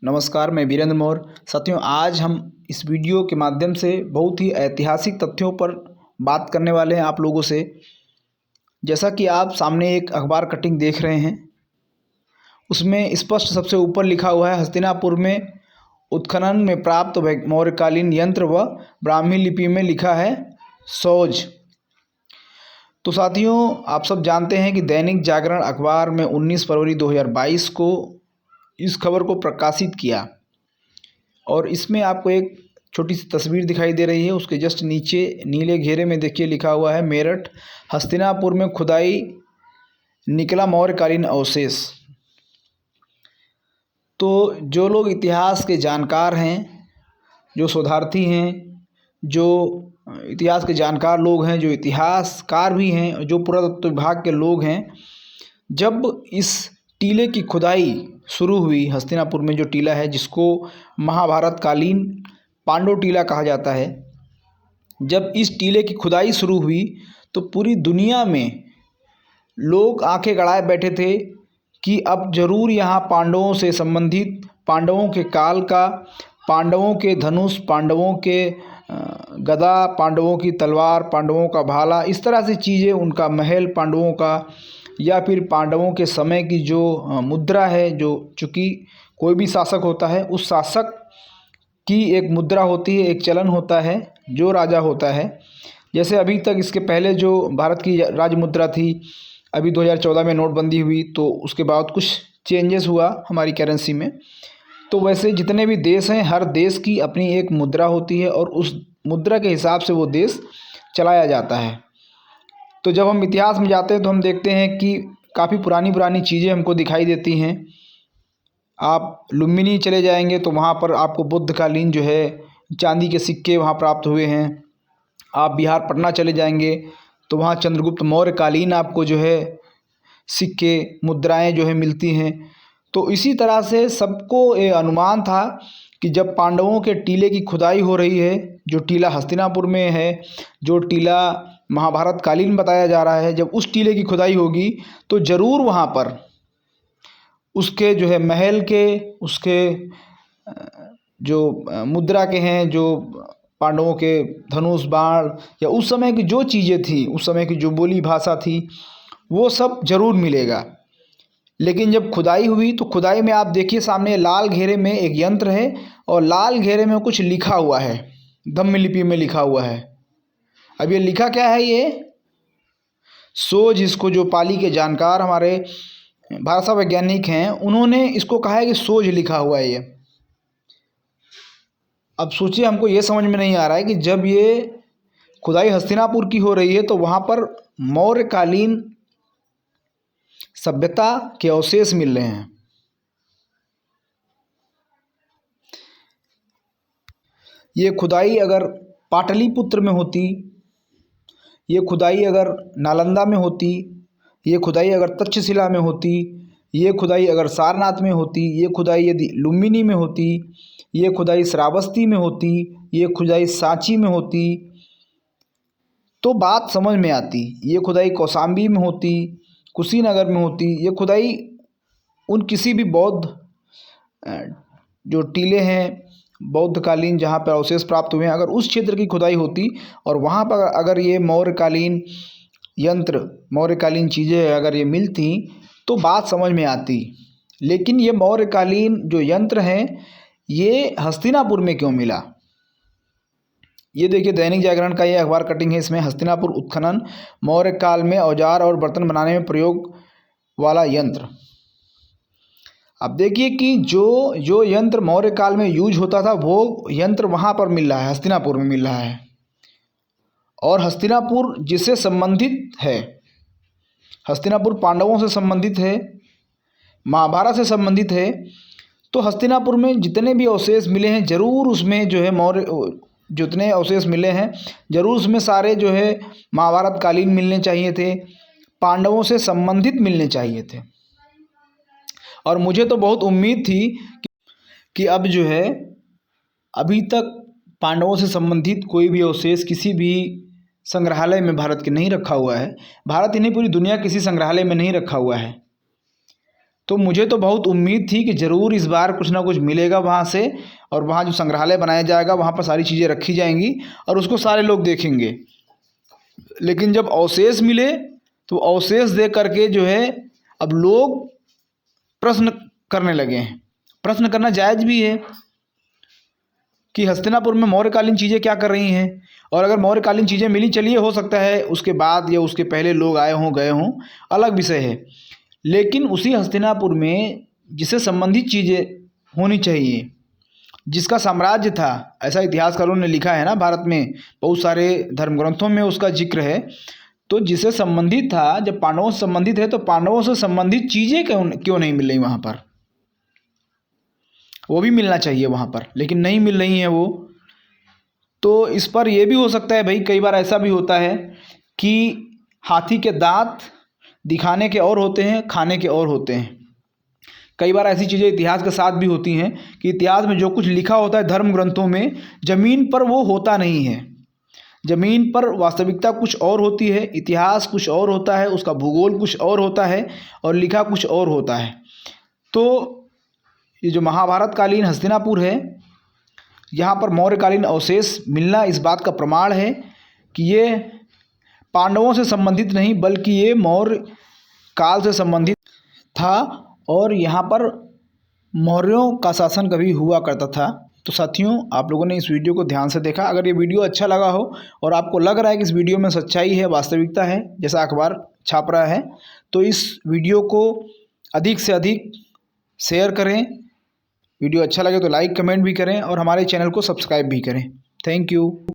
नमस्कार, मैं वीरेंद्र मौर्य। साथियों, आज हम इस वीडियो के माध्यम से बहुत ही ऐतिहासिक तथ्यों पर बात करने वाले हैं आप लोगों से। जैसा कि आप सामने एक अखबार कटिंग देख रहे हैं, उसमें स्पष्ट सबसे ऊपर लिखा हुआ है, हस्तिनापुर में उत्खनन में प्राप्त मौर्यकालीन यंत्र व ब्राह्मी लिपि में लिखा है सौज। तो साथियों, आप सब जानते हैं कि दैनिक जागरण अखबार में 19 फरवरी 2022 को इस खबर को प्रकाशित किया और इसमें आपको एक छोटी सी तस्वीर दिखाई दे रही है। उसके जस्ट नीचे नीले घेरे में देखिए लिखा हुआ है, मेरठ हस्तिनापुर में खुदाई निकला मौर्यकालीन अवशेष। तो जो लोग इतिहास के जानकार हैं, जो शोधार्थी हैं, जो इतिहास के जानकार लोग हैं, जो इतिहासकार भी हैं, जो पुरातत्व विभाग के लोग हैं, जब इस टीले की खुदाई शुरू हुई हस्तिनापुर में, जो टीला है जिसको महाभारत कालीन पांडव टीला कहा जाता है, जब इस टीले की खुदाई शुरू हुई तो पूरी दुनिया में लोग आंखें गड़ाए बैठे थे कि अब जरूर यहाँ पांडवों से संबंधित, पांडवों के काल का, पांडवों के धनुष, पांडवों के गदा, पांडवों की तलवार, पांडवों का भाला, इस तरह से चीज़ें, उनका महल पांडवों का, या फिर पांडवों के समय की जो मुद्रा है, जो चूँकि कोई भी शासक होता है, उस शासक की एक मुद्रा होती है, एक चलन होता है, जो राजा होता है। जैसे अभी तक इसके पहले जो भारत की राज मुद्रा थी, अभी 2014 में नोटबंदी हुई तो उसके बाद कुछ चेंजेस हुआ हमारी करेंसी में। तो वैसे जितने भी देश हैं, हर देश की अपनी एक मुद्रा होती है और उस मुद्रा के हिसाब से वो देश चलाया जाता है। तो जब हम इतिहास में जाते हैं तो हम देखते हैं कि काफ़ी पुरानी चीज़ें हमको दिखाई देती हैं। आप लुम्बिनी चले जाएंगे तो वहाँ पर आपको बुद्धकालीन जो है चांदी के सिक्के वहाँ प्राप्त हुए हैं। आप बिहार पटना चले जाएंगे तो वहाँ चंद्रगुप्त मौर्यकालीन आपको जो है सिक्के, मुद्राएं जो है मिलती हैं। तो इसी तरह से सबको ये अनुमान था कि जब पांडवों के टीले की खुदाई हो रही है, जो टीला हस्तिनापुर में है, जो टीला महाभारत कालीन बताया जा रहा है, जब उस टीले की खुदाई होगी तो ज़रूर वहाँ पर उसके जो है महल के, उसके जो मुद्रा के हैं, जो पांडवों के धनुष, बाण, या उस समय की जो चीज़ें थी, उस समय की जो बोली भाषा थी, वो सब ज़रूर मिलेगा। लेकिन जब खुदाई हुई तो खुदाई में आप देखिए सामने लाल घेरे में एक यंत्र है और लाल घेरे में कुछ लिखा हुआ है, ब्राह्मी लिपि में लिखा हुआ है। अब ये लिखा क्या है? ये सोज, इसको जो पाली के जानकार हमारे भाषा वैज्ञानिक हैं, उन्होंने इसको कहा है कि सोज लिखा हुआ है ये। अब सोचिए, हमको ये समझ में नहीं आ रहा है कि जब ये खुदाई हस्तिनापुर की हो रही है तो वहाँ पर मौर्यकालीन सभ्यता के अवशेष मिल रहे हैं। ये खुदाई अगर पाटलिपुत्र में होती, ये खुदाई अगर नालंदा में होती, ये खुदाई अगर तक्षशिला में होती, ये खुदाई अगर सारनाथ में होती, ये खुदाई यदि लुम्बिनी में होती, ये खुदाई श्रावस्ती में होती, ये खुदाई सांची में होती, तो बात समझ में आती। ये खुदाई कौशाम्बी में होती, कुशीनगर में होती, ये खुदाई उन किसी भी बौद्ध जो टीले हैं बौद्धकालीन जहाँ पर अवशेष प्राप्त हुए हैं, अगर उस क्षेत्र की खुदाई होती और वहाँ पर अगर ये मौर्यकालीन यंत्र, मौर्यकालीन चीज़ें अगर ये मिलती तो बात समझ में आती। लेकिन ये मौर्यकालीन जो यंत्र हैं, ये हस्तिनापुर में क्यों मिला? ये देखिए दैनिक जागरण का ये अखबार कटिंग है, इसमें हस्तिनापुर उत्खनन मौर्य काल में औजार और बर्तन बनाने में प्रयोग वाला यंत्र। अब देखिए कि जो यंत्र मौर्य काल में यूज होता था, वो यंत्र वहाँ पर मिल रहा है, हस्तिनापुर में मिल रहा है। और हस्तिनापुर जिससे संबंधित है, हस्तिनापुर पांडवों से संबंधित है, महाभारत से संबंधित है। तो हस्तिनापुर में जितने भी अवशेष मिले हैं, ज़रूर उसमें जो है मौर्य, जितने अवशेष मिले हैं ज़रूर उसमें सारे जो है महाभारत कालीन मिलने चाहिए थे, पांडवों से संबंधित मिलने चाहिए थे। और मुझे तो बहुत उम्मीद थी कि अब जो है, अभी तक पांडवों से संबंधित कोई भी अवशेष किसी भी संग्रहालय में भारत के नहीं रखा हुआ है। भारत ही नहीं, पूरी दुनिया किसी संग्रहालय में नहीं रखा हुआ है। तो मुझे तो बहुत उम्मीद थी कि ज़रूर इस बार कुछ ना कुछ मिलेगा वहाँ से, और वहाँ जो संग्रहालय बनाया जाएगा वहाँ पर सारी चीज़ें रखी जाएंगी और उसको सारे लोग देखेंगे। लेकिन जब अवशेष मिले तो अवशेष देख करके जो है अब लोग प्रश्न करने लगे हैं। प्रश्न करना जायज़ भी है कि हस्तिनापुर में मौर्यकालीन चीज़ें क्या कर रही हैं, और अगर मौर्यकालीन चीज़ें मिली, चलिए हो सकता है उसके बाद या उसके पहले लोग आए हों गए हों, अलग विषय है। लेकिन उसी हस्तिनापुर में जिससे संबंधित चीज़ें होनी चाहिए, जिसका साम्राज्य था, ऐसा इतिहासकारों ने लिखा है ना, भारत में बहुत सारे धर्म ग्रंथों में उसका जिक्र है। तो जिससे संबंधित था, जब पांडवों से संबंधित है तो पांडवों से संबंधित चीज़ें क्यों नहीं मिल रही वहाँ पर? वो भी मिलना चाहिए वहाँ पर, लेकिन नहीं मिल रही हैं वो। तो इस पर यह भी हो सकता है भाई, कई बार ऐसा भी होता है कि हाथी के दांत दिखाने के और होते हैं, खाने के और होते हैं। कई बार ऐसी चीज़ें इतिहास के साथ भी होती हैं कि इतिहास में जो कुछ लिखा होता है धर्म ग्रंथों में, ज़मीन पर वो होता नहीं है। ज़मीन पर वास्तविकता कुछ और होती है, इतिहास कुछ और होता है, उसका भूगोल कुछ और होता है और लिखा कुछ और होता है। तो ये जो महाभारत कालीन हस्तिनापुर है, यहाँ पर मौर्यकालीन अवशेष मिलना इस बात का प्रमाण है कि ये पांडवों से संबंधित नहीं, बल्कि ये मौर्य काल से संबंधित था और यहाँ पर मौर्यों का शासन कभी हुआ करता था। तो साथियों, आप लोगों ने इस वीडियो को ध्यान से देखा। अगर ये वीडियो अच्छा लगा हो और आपको लग रहा है कि इस वीडियो में सच्चाई है, वास्तविकता है, जैसा अखबार छाप रहा है, तो इस वीडियो को अधिक से अधिक शेयर करें। वीडियो अच्छा लगे तो लाइक कमेंट भी करें और हमारे चैनल को सब्सक्राइब भी करें। Thank you.